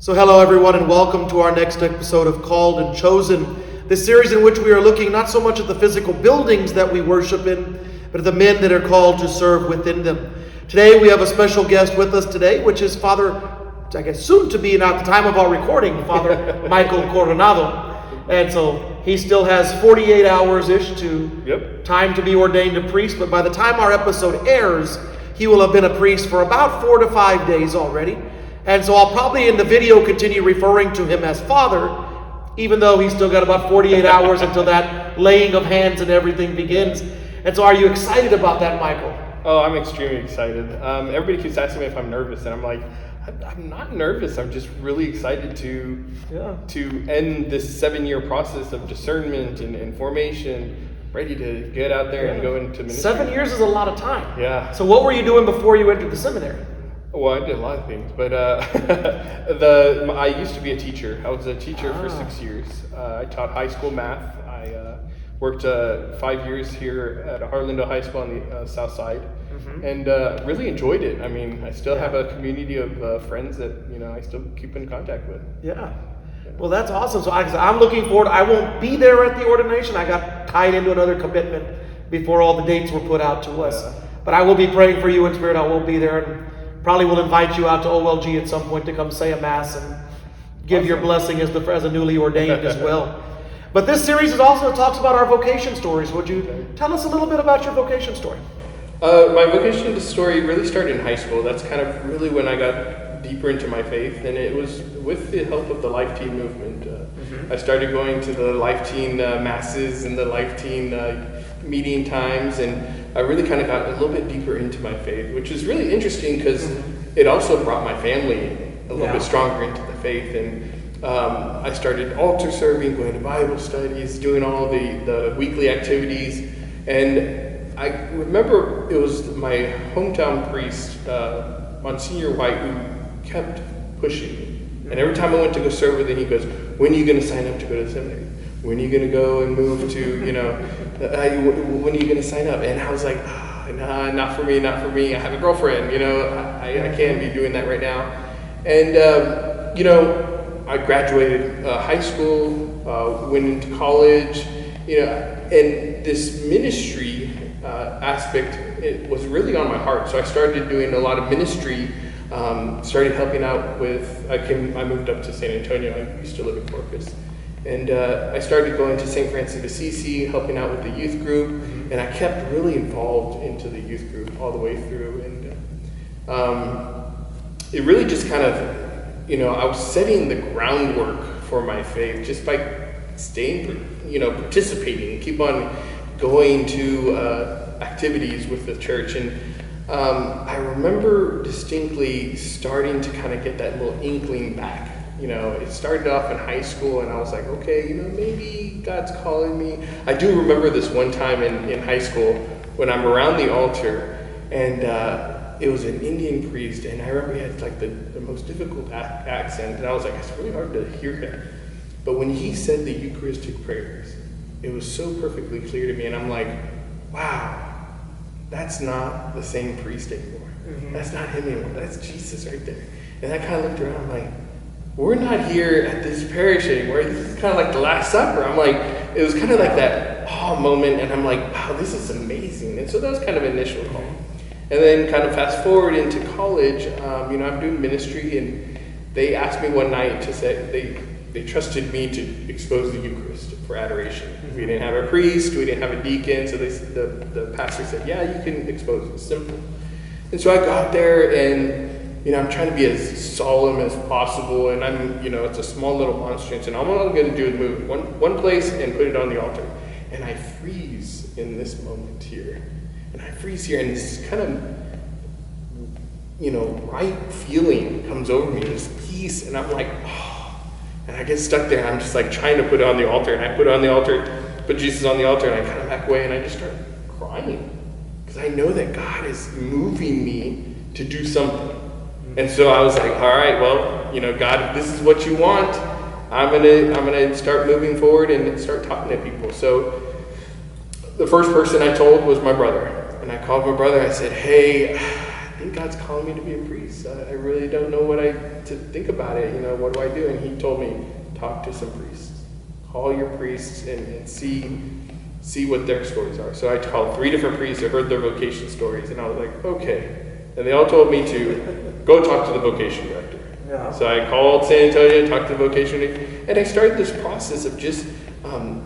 So hello everyone, and welcome to our next episode of Called and Chosen, this series in which we are looking not so much at the physical buildings that we worship in, but at the men that are called to serve within them. Today we have a special guest with us today, which is Father, I guess soon to be, at the time of our recording, Father Michael Coronado. And so he still has 48 hours-ish to time to be ordained a priest, but by the time our episode airs, he will have been a priest for about 4 to 5 days already. And so I'll probably in the video continue referring to him as Father, even though he's still got about 48 hours until that laying of hands and everything begins. And so are you excited about that, Michael? Oh, I'm extremely excited. Everybody keeps asking me if I'm nervous, and I'm like, I'm not nervous. I'm just really excited to end this 7-year process of discernment and formation, ready to get out there and go into ministry. 7 years is a lot of time. Yeah. So what were you doing before you entered the seminary? Well, I did a lot of things, but I used to be a teacher. I was a teacher for 6 years. I taught high school math. I worked 5 years here at Harlandale High School on the south side, and really enjoyed it. I mean, I still have a community of friends that I still keep in contact with. Yeah. Well, that's awesome. So I'm looking forward. I won't be there at the ordination. I got tied into another commitment before all the dates were put out to us. But I will be praying for you in spirit. I will be there, and probably will invite you out to OLG at some point to come say a mass and give your blessing as a newly ordained as well. But this series is also talks about our vocation stories. Would you tell us a little bit about your vocation story? My vocation story really started in high school. That's kind of really when I got deeper into my faith, and it was with the help of the Life Teen movement. I started going to the Life Teen masses and the Life Teen meeting times, and I really kind of got a little bit deeper into my faith, which is really interesting because it also brought my family a little bit stronger into the faith. And I started altar serving, going to Bible studies, doing all the weekly activities. And I remember it was my hometown priest, Monsignor White, who kept pushing me. And every time I went to go serve with him, he goes, "When are you going to sign up to go to the seminary? When are you going to go and move to, when are you going to sign up?" And I was like, nah, not for me. I have a girlfriend, I can't be doing that right now. And, I graduated high school, went into college, and this ministry aspect, it was really on my heart. So I started doing a lot of ministry, started helping out with, I moved up to San Antonio. I used to live in Corpus. And I started going to St. Francis of Assisi, helping out with the youth group, and I kept really involved into the youth group all the way through. And it really just kind of, I was setting the groundwork for my faith just by staying, participating, keep on going to activities with the church. And I remember distinctly starting to kind of get that little inkling back. It started off in high school, and I was like, okay, maybe God's calling me. I do remember this one time in high school when I'm around the altar, and it was an Indian priest, and I remember he had like the most difficult accent, and I was like, it's really hard to hear him. But when he said the Eucharistic prayers, it was so perfectly clear to me, and I'm like, wow, that's not the same priest anymore. That's not him anymore. That's Jesus right there. And I kind of looked around, I'm like, we're not here at this parish anymore. This is kind of like the Last Supper. I'm like, it was kind of like that moment, and I'm like, wow, this is amazing. And so that was kind of an initial call. And then kind of fast forward into college, I'm doing ministry, and they asked me one night to say, they trusted me to expose the Eucharist for adoration. We didn't have a priest, we didn't have a deacon, so the pastor said, yeah, you can expose it, it's simple. And so I got there, and I'm trying to be as solemn as possible, and it's a small little monstrance, and all I'm going to do is move one place and put it on the altar. And I freeze in this moment here. And I freeze here, and this kind of, right feeling comes over me, this peace, and I'm like, oh. And I get stuck there, and I'm just like trying to put it on the altar, and I put it on the altar, put Jesus on the altar, and I kind of back away, and I just start crying. Because I know that God is moving me to do something. And so I was like, all right, well, God, if this is what you want, I'm gonna start moving forward and start talking to people. So the first person I told was my brother. And I called my brother, I said, hey, think God's calling me to be a priest. I really don't know to think about it. What do I do? And he told me, talk to some priests. Call your priests and see what their stories are. So I called 3 different priests. I heard their vocation stories, and I was like, okay. And they all told me to go talk to the vocation director. Yeah. So I called San Antonio, talked to the vocation director, and I started this process of just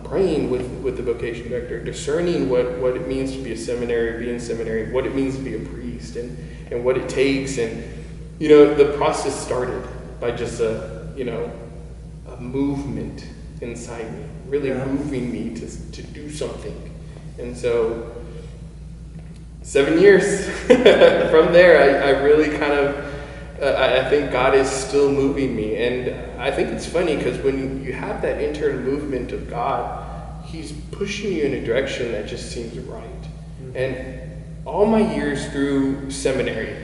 praying with the vocation director, discerning what it means to be a seminary, be in seminary, what it means to be a priest, and what it takes. And, the process started by just a movement inside me, really moving me to do something. And so 7 years from there, I really kind of, I think God is still moving me. And I think it's funny because when you have that internal movement of God, he's pushing you in a direction that just seems right. Mm-hmm. And all my years through seminary,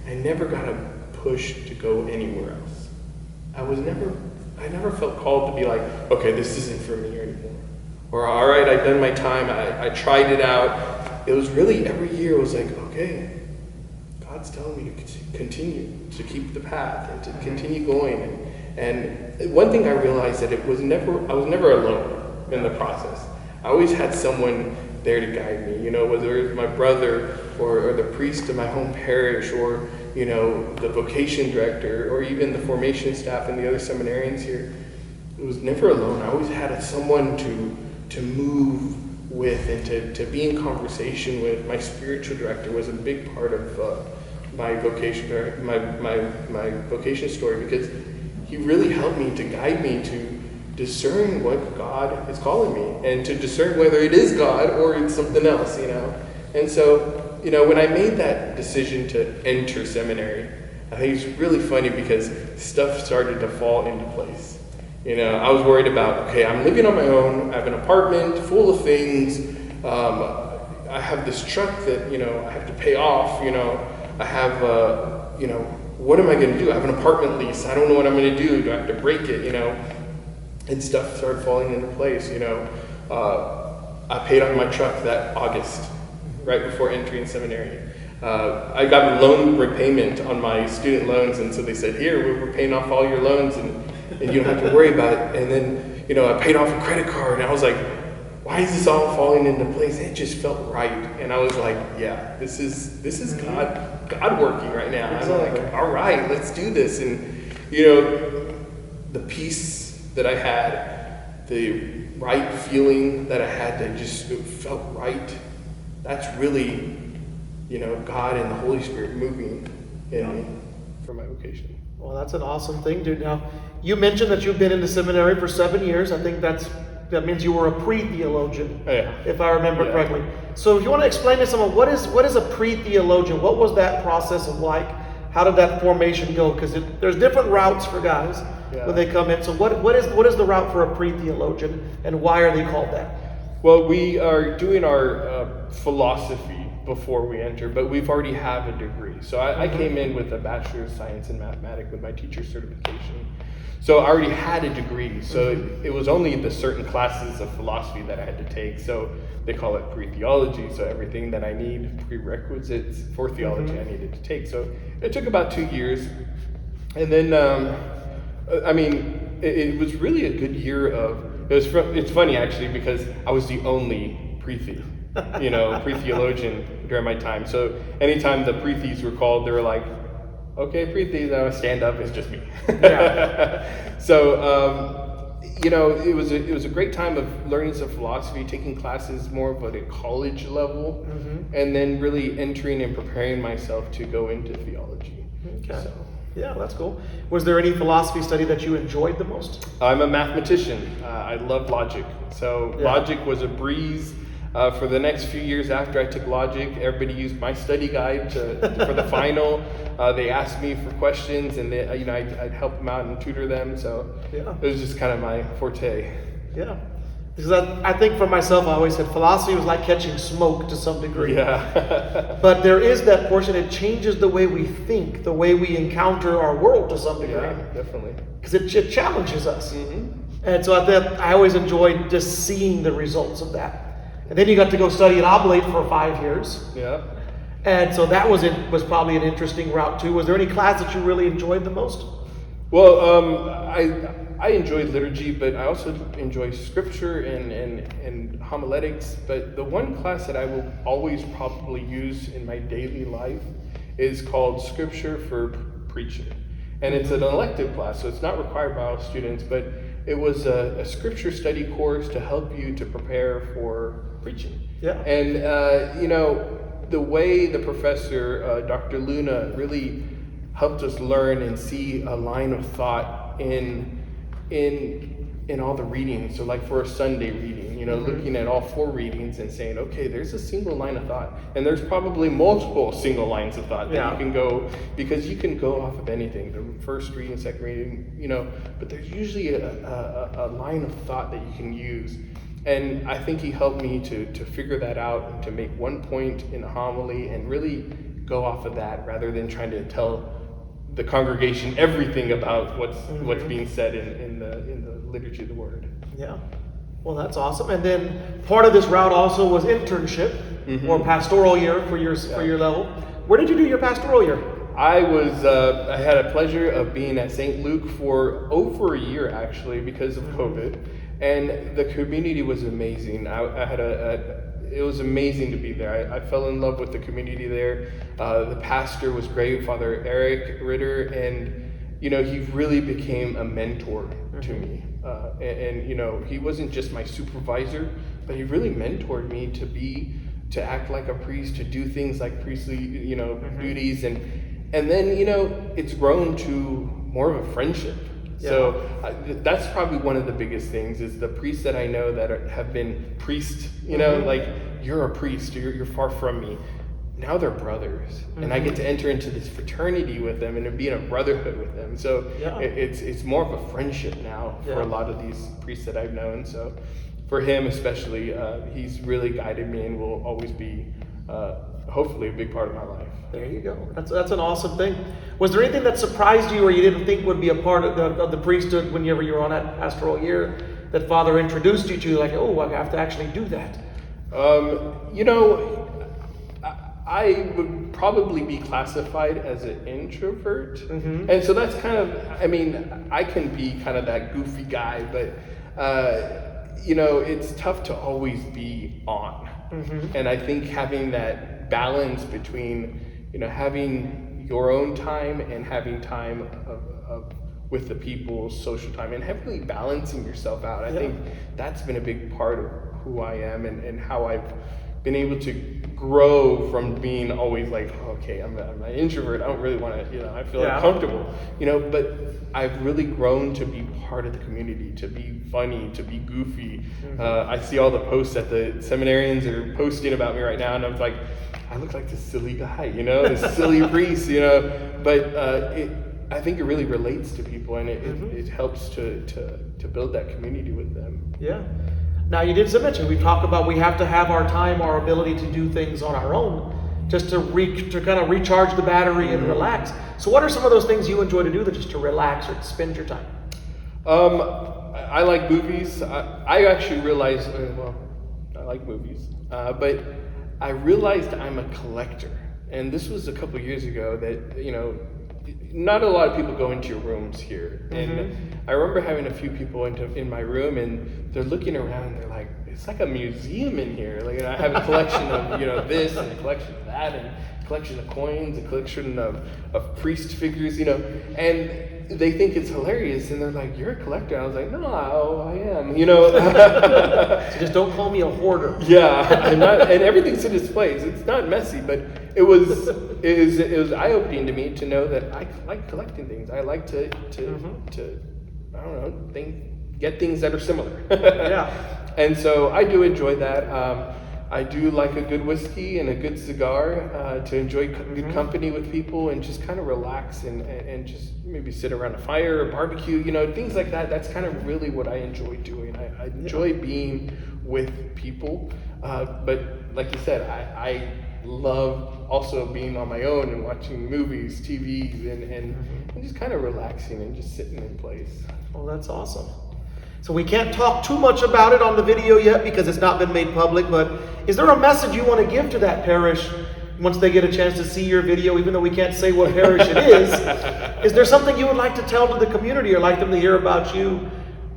I never got a push to go anywhere else. I never felt called to be like, okay, this isn't for me anymore. Or, all right, I've done my time. I tried it out. It was really, every year it was like, okay, God's telling me to continue, to keep the path, and to continue going. And one thing I realized that I was never alone in the process. I always had someone there to guide me, whether it was my brother or the priest of my home parish, or the vocation director, or even the formation staff and the other seminarians here. It was never alone. I always had someone to move with and to be in conversation with. My spiritual director was a big part of my vocation, my vocation story, because he really helped me to guide me to discern what God is calling me, and to discern whether it is God or it's something else, And so, when I made that decision to enter seminary, I think it's really funny because stuff started to fall into place. I was worried about, okay, I'm living on my own, I have an apartment full of things, I have this truck that, I have to pay off, I have, what am I going to do? I have an apartment lease, I don't know what I'm going to do, I have to break it, and stuff started falling into place, I paid off my truck that August, right before entering seminary. I got a loan repayment on my student loans, and so they said, here, we're paying off all your loans, and you don't have to worry about it. And then, I paid off a credit card, and I was like, why is this all falling into place? It just felt right. And I was like, yeah, this is God working right now. Exactly. I'm like, all right, let's do this. And, the peace that I had, the right feeling that I had that just felt right, that's really, God and the Holy Spirit moving in me for my vocation. Well, that's an awesome thing, dude. Now, you mentioned that you've been in the seminary for 7 years. I think that means you were a pre-theologian, if I remember correctly. So if you want to explain to someone, what is a pre-theologian? What was that process like? How did that formation go? Because there's different routes for guys when they come in. So what is the route for a pre-theologian, and why are they called that? Well, we are doing our philosophy before we enter, but we've already have a degree. So I came in with a Bachelor of Science in Mathematics with my teacher certification. So I already had a degree. So it was only the certain classes of philosophy that I had to take. So they call it pre-theology. So everything that I need, prerequisites for theology, I needed to take. So it took about 2 years. And then, it was really a good year it's funny actually, because I was the only pre-theologian during my time. So anytime the pre-thees were called, they were like, okay, pre-thees, I would stand up, it's just me. So, it was a great time of learning some philosophy, taking classes more of at a college level, and then really entering and preparing myself to go into theology. Okay. So. Yeah, that's cool. Was there any philosophy study that you enjoyed the most? I'm a mathematician. I love logic. So logic was a breeze. For the next few years after I took logic, everybody used my study guide for the final. They asked me for questions, and I'd help them out and tutor them. So it was just kind of my forte. Yeah. Because I think for myself, I always said philosophy was like catching smoke to some degree. Yeah. But there is that portion, it changes the way we think, the way we encounter our world to some degree. Yeah, definitely. Because it challenges us. And so I always enjoyed just seeing the results of that. And then you got to go study an oblate for 5 years. Yeah. And so that was probably an interesting route too. Was there any class that you really enjoyed the most? Well, I enjoy liturgy, but I also enjoy scripture and homiletics. But the one class that I will always probably use in my daily life is called Scripture for Preaching. And it's an elective class, so it's not required by all students, but it was a scripture study course to help you to prepare for preaching. Yeah. And, the way the professor, Dr. Luna, really helped us learn and see a line of thought in all the readings. So like for a Sunday reading, looking at all 4 readings and saying, okay, there's a single line of thought. And there's probably multiple single lines of thought that you can go, because you can go off of anything, the first reading, second reading, but there's usually a line of thought that you can use. And I think he helped me to figure that out and to make one point in a homily and really go off of that rather than trying to tell the congregation everything about what's being said in the liturgy of the word. Yeah. Well, that's awesome. And then part of this route also was internship or pastoral year for your level. Where did you do your pastoral year? I had a pleasure of being at St. Luke for over a year actually because of COVID. And the community was amazing. It was amazing to be there. I fell in love with the community there. The pastor was great, Father Eric Ritter, and he really became a mentor to me. And he wasn't just my supervisor, but he really mentored me to act like a priest, to do things like priestly, duties, and then it's grown to more of a friendship. Yeah. So that's probably one of the biggest things is the priests that I know that have been priests, like you're a priest, you're far from me. Now they're brothers, and I get to enter into this fraternity with them and be in a brotherhood with them. So it's more of a friendship now for a lot of these priests that I've known. So for him especially, he's really guided me and will always be hopefully a big part of my life. There you go. That's an awesome thing. Was there anything that surprised you or you didn't think would be a part of the priesthood whenever you were on that pastoral year that Father introduced you to, like, oh, I have to actually do that? I would probably be classified as an introvert. And so that's kind of, I can be kind of that goofy guy, but, it's tough to always be on. And I think having that balance between, having your own time and having time of with the people, social time, and heavily balancing yourself out. I think that's been a big part of who I am and how I've been able to grow from being always like, okay, I'm an introvert, I don't really want to, I feel uncomfortable, but I've really grown to be part of the community, to be funny, to be goofy. I see all the posts that the seminarians are posting about me right now, and I'm like, I look like this silly guy, this silly priest, but I think it really relates to people, and it helps to build that community with them. Yeah. Now, you did mention, we talk about we have to have our time, our ability to do things on our own, just to kind of recharge the battery and relax. So what are some of those things you enjoy to do just to relax or to spend your time? I like movies. I actually realized, I like movies, but I realized I'm a collector. And this was a couple years ago that, not a lot of people go into your rooms here. And I remember having a few people in my room, and they're looking around and they're like, it's like a museum in here. Like, I have a collection of, this and a collection of that and a collection of coins, a collection of priest figures, and they think it's hilarious, and they're like, you're a collector. I was like, no, I am, So just don't call me a hoarder. Yeah, and everything's in its place. It's not messy, but it was eye-opening to me to know that I like collecting things. I like to I don't know, get things that are similar. And so I do enjoy that. I do like a good whiskey and a good cigar to enjoy good company with people and just kind of relax and just maybe sit around a fire or barbecue, things like that. That's kind of really what I enjoy doing. I enjoy being with people. But like you said, I love also being on my own and watching movies, TV, and just kind of relaxing and just sitting in place. Well, that's awesome. So we can't talk too much about it on the video yet because it's not been made public, but is there a message you want to give to that parish once they get a chance to see your video, even though we can't say what parish it is there something you would like to tell to the community or like them to hear about you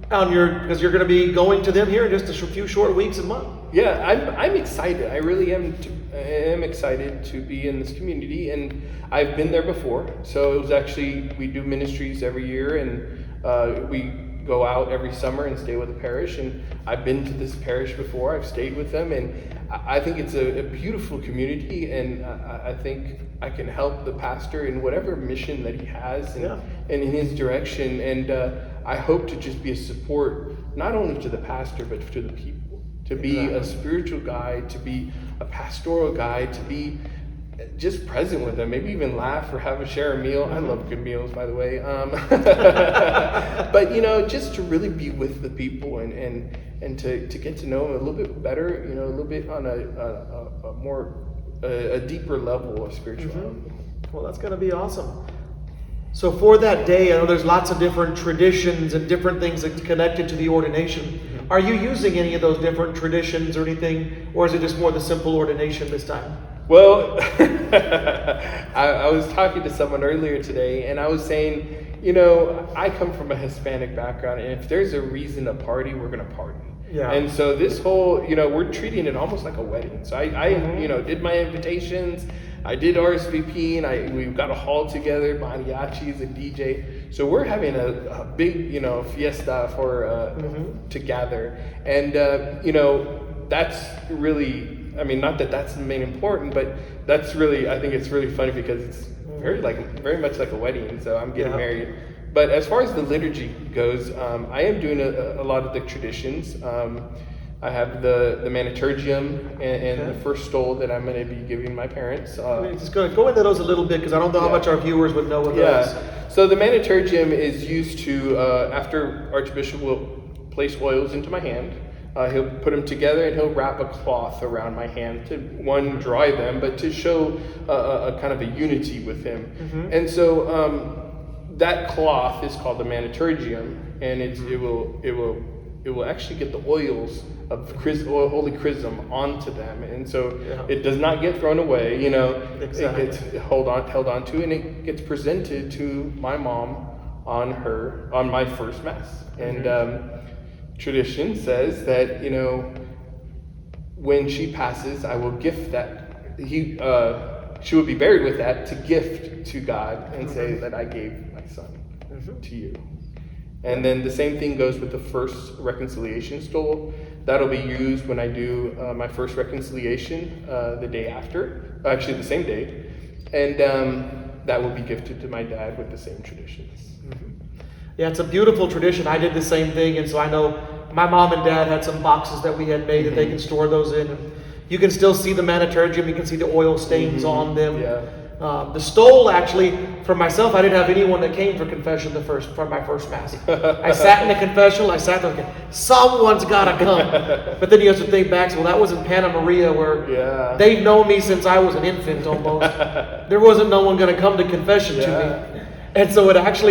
because you're going to be going to them here in just a few short weeks and months? Yeah, I'm excited. I really am excited to be in this community, and I've been there before. So it was actually, we do ministries every year, and we go out every summer and stay with the parish, and I've been to this parish before. I've stayed with them, and I think it's a beautiful community, and I think I can help the pastor in whatever mission that he has and in his direction, and I hope to just be a support not only to the pastor but to the people, to be a spiritual guide, to be a pastoral guide, to be just present with them, maybe even laugh or share a meal. I love good meals, by the way. But just to really be with the people and to get to know them a little bit better, a little bit on a more a deeper level of spirituality. Well, that's going to be awesome. So for that day, I know there's lots of different traditions and different things that's connected to the ordination. Are you using any of those different traditions or anything, or is it just more the simple ordination this time? Well, I was talking to someone earlier today, and I was saying, I come from a Hispanic background, and if there's a reason to party, we're going to party. Yeah. And so this whole, we're treating it almost like a wedding. So I did my invitations, I did RSVP, and we got a hall together, mariachis, a DJ. So we're having a big, fiesta for to gather, and that's really. I mean, not that that's the main important, but that's really, I think it's really funny because it's very much like a wedding. So I'm getting married. But as far as the liturgy goes, I am doing a lot of the traditions. I have the Maniturgium and the first stole that I'm going to be giving my parents. Just go into those a little bit because I don't know how much our viewers would know what those. So the Maniturgium is used to, after Archbishop will place oils into my hand, he'll put them together and he'll wrap a cloth around my hand to, one, dry them, but to show a kind of a unity with him. And so that cloth is called the Maniturgium, and it will actually get the oils of Holy Chrism onto them, and so it does not get thrown away. Exactly. It gets held on to, and it gets presented to my mom on my first mass, and. Tradition says that when she passes, I will gift that. She will be buried with that to gift to God and say that I gave my son to you. And then the same thing goes with the first reconciliation stole. That'll be used when I do my first reconciliation the day after, actually the same day, and that will be gifted to my dad with the same traditions. Yeah, it's a beautiful tradition. I did the same thing, and so I know my mom and dad had some boxes that we had made that they can store those in. You can still see the Maniturgium. You can see the oil stains on them. Yeah. The stole, actually, for myself, I didn't have anyone that came for confession for my first mass. I sat in the confessional. I sat there, someone's got to come. But then you have to think back, well, that was in Panna Maria, where they've known me since I was an infant almost. There wasn't no one going to come to confession to me. And so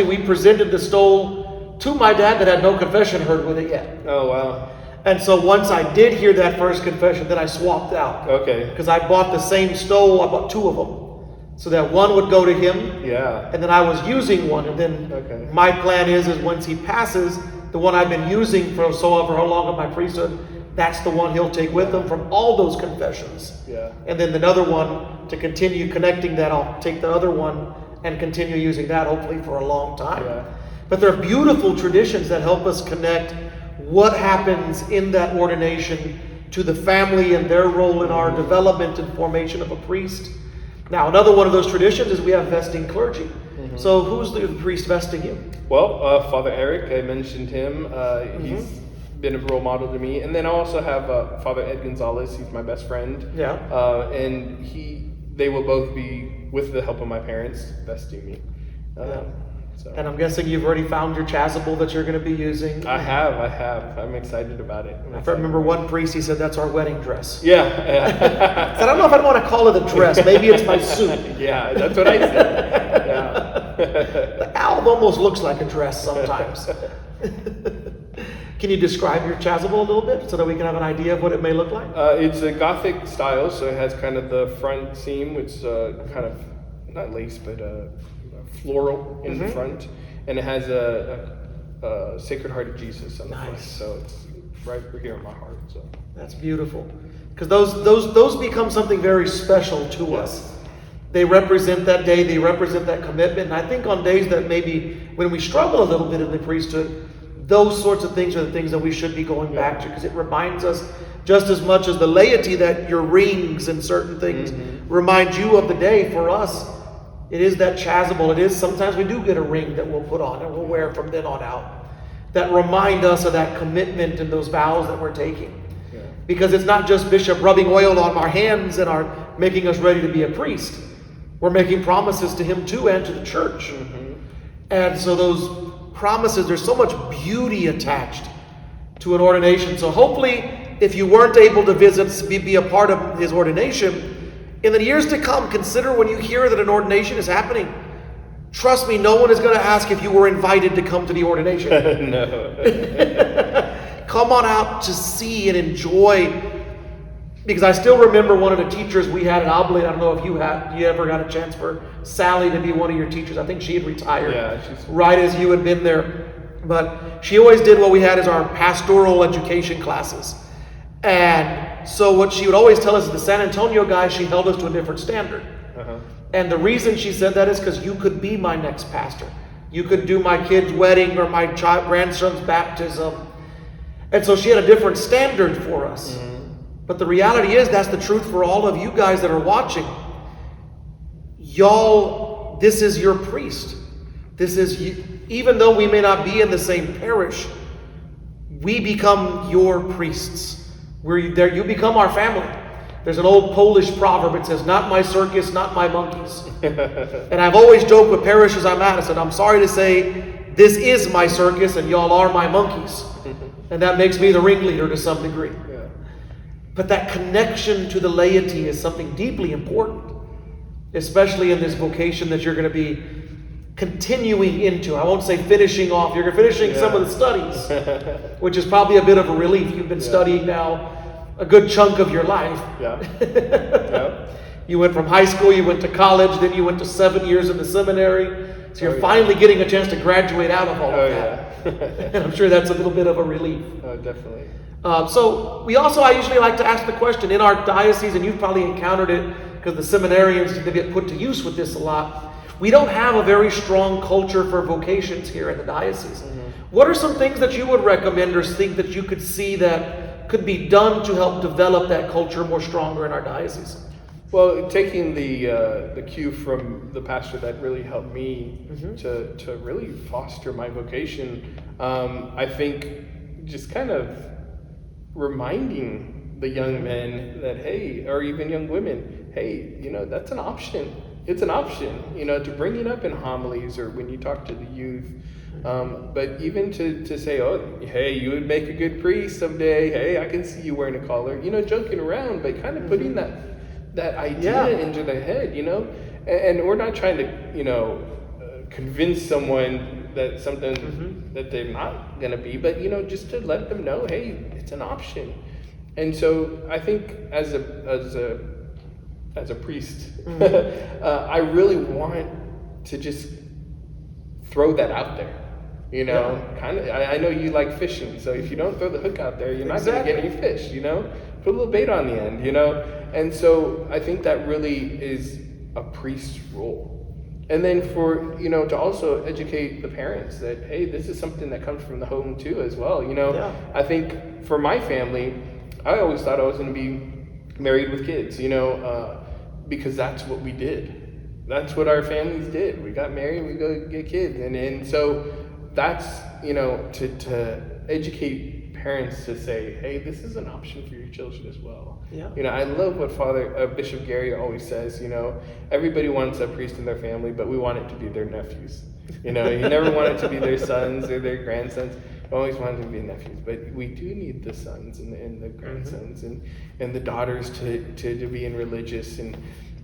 we presented the stole to my dad that had no confession heard with it yet. Oh, wow. And so once I did hear that first confession, then I swapped out. Okay. Because I bought the same stole, I bought two of them. So that one would go to him. Yeah. And then I was using one. And then my plan is once he passes, the one I've been using for how long of my priesthood, that's the one he'll take with him from all those confessions. Yeah. And then another one, to continue connecting that, I'll take the other one and continue using that hopefully for a long time. Yeah. But they're beautiful traditions that help us connect what happens in that ordination to the family and their role in our development and formation of a priest. Now, another one of those traditions is we have vesting clergy. So who's the priest vesting you? Well, Father Eric, I mentioned him. He's been a role model to me. And then I also have Father Ed Gonzalez. He's my best friend. Yeah. And they will both be, with the help of my parents, vesting me. So. And I'm guessing you've already found your chasuble that you're going to be using. I have. I'm excited about it. I remember one priest, he said, that's our wedding dress. Yeah. I said, I don't know if I'd want to call it a dress. Maybe it's my suit. Yeah, that's what I said. Yeah. The alb almost looks like a dress sometimes. Can you describe your chasuble a little bit so that we can have an idea of what it may look like? It's a Gothic style, so it has kind of the front seam, which kind of, not lace, but floral in the front. And it has a Sacred Heart of Jesus on the front. So it's right here in my heart. So that's beautiful. Because those become something very special to us. They represent that day, they represent that commitment. And I think on days that maybe when we struggle a little bit in the priesthood, those sorts of things are the things that we should be going back to, because it reminds us just as much as the laity that your rings and certain things remind you of the day. For us, it is that chasuble. It is sometimes we do get a ring that we'll put on and we'll wear from then on out that remind us of that commitment and those vows that we're taking. Yeah. Because it's not just Bishop rubbing oil on our hands and making us ready to be a priest. We're making promises to him too and to the church. And so those promises, there's so much beauty attached to an ordination. So hopefully, if you weren't able to visit, be a part of his ordination, in the years to come, consider when you hear that an ordination is happening. Trust me, no one is going to ask if you were invited to come to the ordination. No. Come on out to see and enjoy. Because I still remember one of the teachers we had at Oblate. I don't know if you ever got a chance for Sally to be one of your teachers. I think she had retired right as you had been there. But she always did what we had as our pastoral education classes. And so what she would always tell us is the San Antonio guys, she held us to a different standard. And the reason she said that is because you could be my next pastor. You could do my kid's wedding or my grandson's baptism. And so she had a different standard for us. But the reality is, that's the truth for all of you guys that are watching. Y'all, this is your priest. This is you. Even though we may not be in the same parish, we become your priests. You become our family. There's an old Polish proverb. It says, "Not my circus, not my monkeys." And I've always joked with parishes I'm at. I said, I'm sorry to say, this is my circus and y'all are my monkeys. And that makes me the ringleader to some degree. But that connection to the laity is something deeply important, especially in this vocation that you're going to be continuing into. I won't say finishing off. You're finishing some of the studies, which is probably a bit of a relief. You've been studying now a good chunk of your life. You went from high school, you went to college, then you went to 7 years in the seminary. So you're finally getting a chance to graduate out of all of that. And I'm sure that's a little bit of a relief. Definitely. So I usually like to ask the question in our diocese, and you've probably encountered it because the seminarians tend to get put to use with this a lot. We don't have a very strong culture for vocations here in the diocese. What are some things that you would recommend or think that you could see that could be done to help develop that culture more stronger in our diocese? Well, taking the cue from the pastor that really helped me to really foster my vocation, I think just kind of reminding the young men that, hey, or even young women, hey, that's an option. It's an option, to bring it up in homilies or when you talk to the youth. But even to say, oh, hey, you would make a good priest someday. Hey, I can see you wearing a collar. Joking around, but kind of putting that idea into their head, And we're not trying to, convince someone that something that they're not going to be, but just to let them know, hey, it's an option. And so I think as a priest, I really want to just throw that out there. Kind of. I know you like fishing, so if you don't throw the hook out there, you're not going to get any fish. Put a little bait on the end. And so I think that really is a priest's role. And then for, to also educate the parents that, hey, this is something that comes from the home too as well. I think for my family, I always thought I was going to be married with kids, because that's what we did. That's what our families did. We got married, we go get kids. And so that's, to educate parents to say, hey, this is an option for your children as well. I love what Bishop Gary always says, everybody wants a priest in their family, but we want it to be their nephews. You never want it to be their sons or their grandsons. You always want it to be nephews, but we do need the sons and the grandsons and the daughters to be in religious, and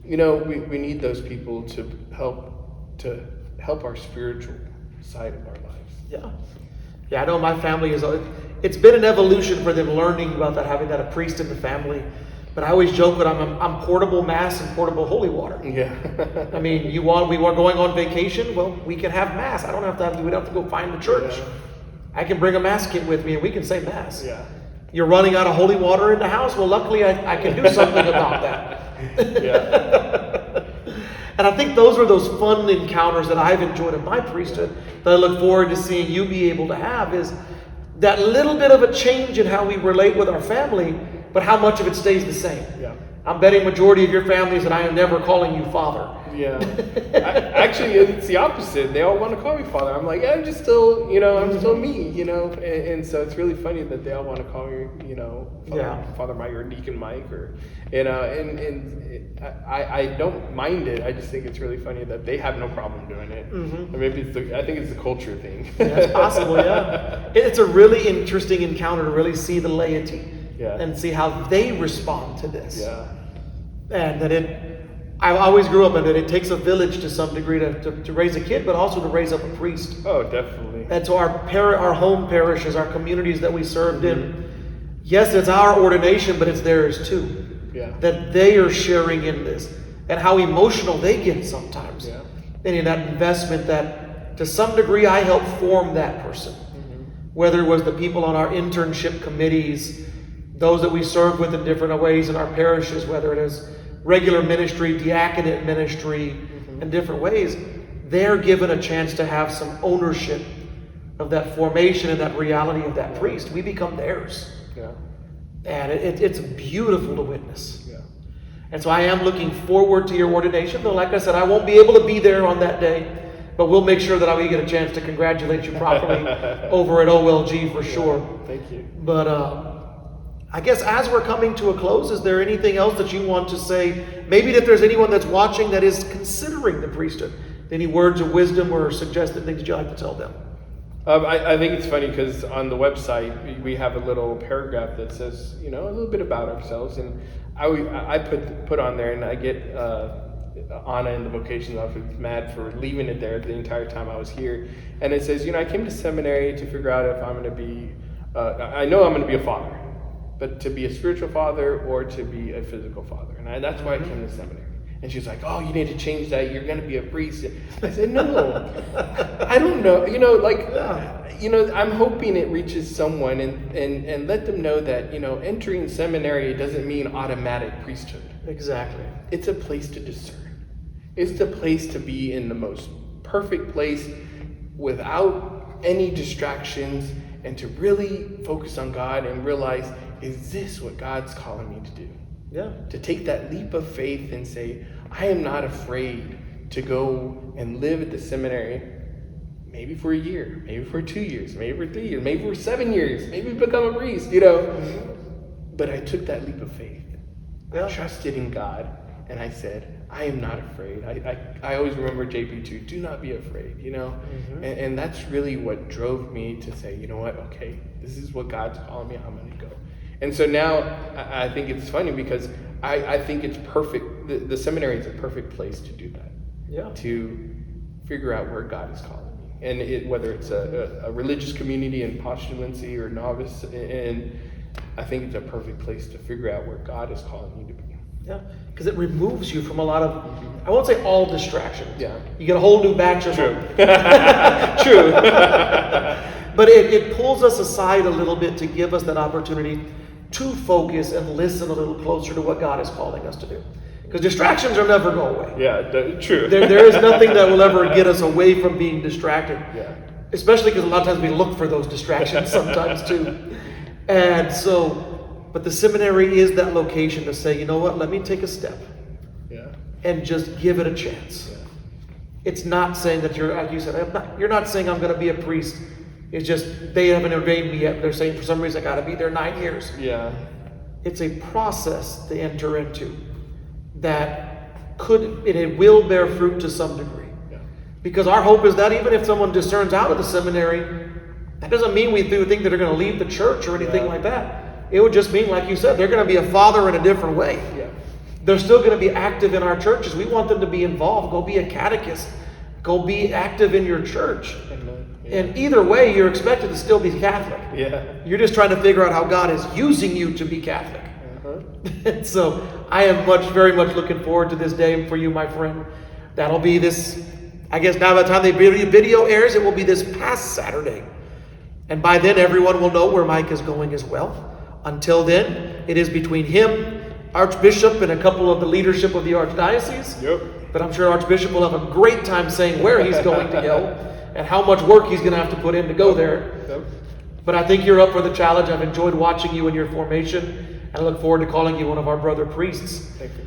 we need those people to help our spiritual side of our lives. Yeah, I know my family it's been an evolution for them learning about that, having that a priest in the family. But I always joke that I'm portable mass and portable holy water. Yeah. I mean, we were going on vacation. Well, we can have mass. I don't have to we don't have to go find the church. Yeah. I can bring a mass kit with me and we can say mass. Yeah. You're running out of holy water in the house. Well, luckily I can do something about that. Yeah. And I think those are those fun encounters that I've enjoyed in my priesthood that I look forward to seeing you be able to have, is that little bit of a change in how we relate with our family, but how much of it stays the same. Yeah. I'm betting majority of your families that I am never calling you father. Yeah. Actually, it's the opposite. They all want to call me father. I'm like, I'm just still, I'm still me, and so it's really funny that they all want to call me, Father Mike or Deacon Mike, or, and I don't mind it. I just think it's really funny that they have no problem doing it. Mm-hmm. Or maybe I think it's the culture thing. Yeah, it's possible, yeah. It's a really interesting encounter to really see the laity. Yeah. And see how they respond to this. Yeah. And that I always grew up in that it takes a village to some degree to raise a kid, but also to raise up a priest. Oh, definitely. And so our home parishes, our communities that we served in, yes, it's our ordination, but it's theirs too. Yeah. That they are sharing in this, and how emotional they get sometimes. Yeah. And in that investment that, to some degree, I helped form that person. Mm-hmm. Whether it was the people on our internship committees, those that we serve with in different ways in our parishes, whether it is regular ministry, diaconate ministry, in different ways, they're given a chance to have some ownership of that formation and that reality of that priest. We become theirs. Yeah. And it's beautiful to witness. Yeah. And so I am looking forward to your ordination, though like I said, I won't be able to be there on that day, but we'll make sure that I will get a chance to congratulate you properly over at OLG for sure. Thank you. But I guess as we're coming to a close, is there anything else that you want to say? Maybe if there's anyone that's watching that is considering the priesthood, any words of wisdom or suggested things that you'd like to tell them? I think it's funny because on the website we have a little paragraph that says, a little bit about ourselves, and I put on there, and I get Anna in the Vocations office mad for leaving it there the entire time I was here, and it says, I came to seminary to figure out if I'm going to be, I know I'm going to be a father, but to be a spiritual father or to be a physical father. And that's why I came to seminary. And she's like, oh, you need to change that. You're going to be a priest. I said, no, I don't know. I'm hoping it reaches someone and let them know that, entering seminary doesn't mean automatic priesthood. Exactly. It's a place to discern. It's the place to be in the most perfect place without any distractions, and to really focus on God and realize, is this what God's calling me to do? Yeah. To take that leap of faith and say, I am not afraid to go and live at the seminary, maybe for a year, maybe for 2 years, maybe for 3 years, maybe for 7 years, maybe become a priest, But I took that leap of faith. Yeah. I trusted in God, and I said, I am not afraid. I always remember JP2, do not be afraid, And that's really what drove me to say, you know what, okay, this is what God's calling me, I'm going to go. And so now I think it's funny because I think it's perfect. The seminary is a perfect place to do that. Yeah. To figure out where God is calling me. And whether it's a religious community in postulancy or novice, and I think it's a perfect place to figure out where God is calling you to be. Yeah, because it removes you from a lot of, I won't say all distractions. Yeah. You get a whole new batch of True. them. True. But it pulls us aside a little bit to give us that opportunity to focus and listen a little closer to what God is calling us to do. Because distractions will never go away. Yeah, true. There is nothing that will ever get us away from being distracted. Yeah. Especially because a lot of times we look for those distractions sometimes too. And so, but the seminary is that location to say, you know what, let me take a step. Yeah. And just give it a chance. Yeah. It's not saying that you're, like you said, you're not saying I'm going to be a priest. It's just they haven't ordained me yet. They're saying for some reason I got to be there 9 years. Yeah. It's a process to enter into that it will bear fruit to some degree. Yeah. Because our hope is that even if someone discerns out of the seminary, that doesn't mean we do think that they're going to leave the church or anything like that. It would just mean, like you said, they're going to be a father in a different way. Yeah. They're still going to be active in our churches. We want them to be involved. Go be a catechist. Go be active in your church. Amen. Yeah. And either way, you're expected to still be Catholic. Yeah. You're just trying to figure out how God is using you to be Catholic. And so I am very much looking forward to this day for you, my friend. That'll be this, I guess now by the time the video airs, it will be this past Saturday. And by then, everyone will know where Mike is going as well. Until then, it is between him, Archbishop, and a couple of the leadership of the Archdiocese. Yep. But I'm sure Archbishop will have a great time saying where he's going to go and how much work he's going to have to put in to go there. Yep. But I think you're up for the challenge. I've enjoyed watching you in your formation. And I look forward to calling you one of our brother priests. Thank you.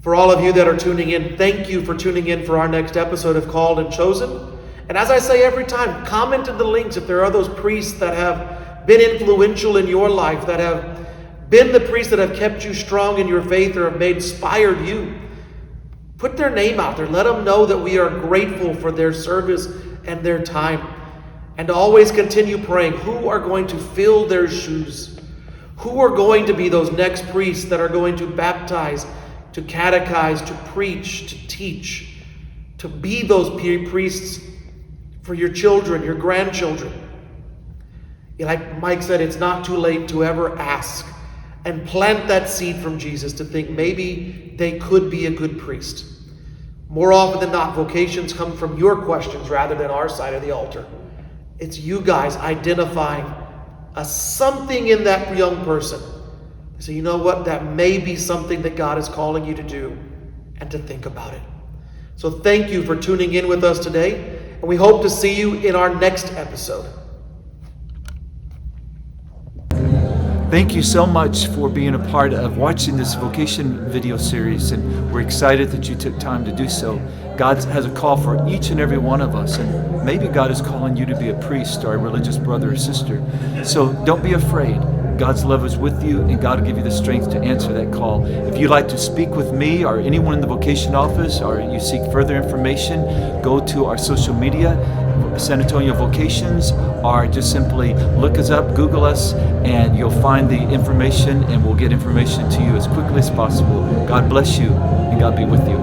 For all of you that are tuning in, thank you for tuning in for our next episode of Called and Chosen. And as I say every time, comment in the links if there are those priests that have been influential in your life, that have been the priests that have kept you strong in your faith or have inspired you. Put their name out there. Let them know that we are grateful for their service and their time. And always continue praying. Who are going to fill their shoes? Who are going to be those next priests that are going to baptize, to catechize, to preach, to teach, to be those priests for your children, your grandchildren? Like Mike said, it's not too late to ever ask and plant that seed from Jesus to think maybe they could be a good priest. More often than not, vocations come from your questions rather than our side of the altar. It's you guys identifying something in that young person. So you know what? That may be something that God is calling you to do and to think about it. So thank you for tuning in with us today. And we hope to see you in our next episode. Thank you so much for being a part of watching this vocation video series, and we're excited that you took time to do so. God has a call for each and every one of us, and maybe God is calling you to be a priest or a religious brother or sister. So don't be afraid. God's love is with you, and God will give you the strength to answer that call. If you'd like to speak with me or anyone in the vocation office, or you seek further information, go to our social media, San Antonio Vocations, or just simply look us up, Google us, and you'll find the information, and we'll get information to you as quickly as possible. God bless you, and God be with you.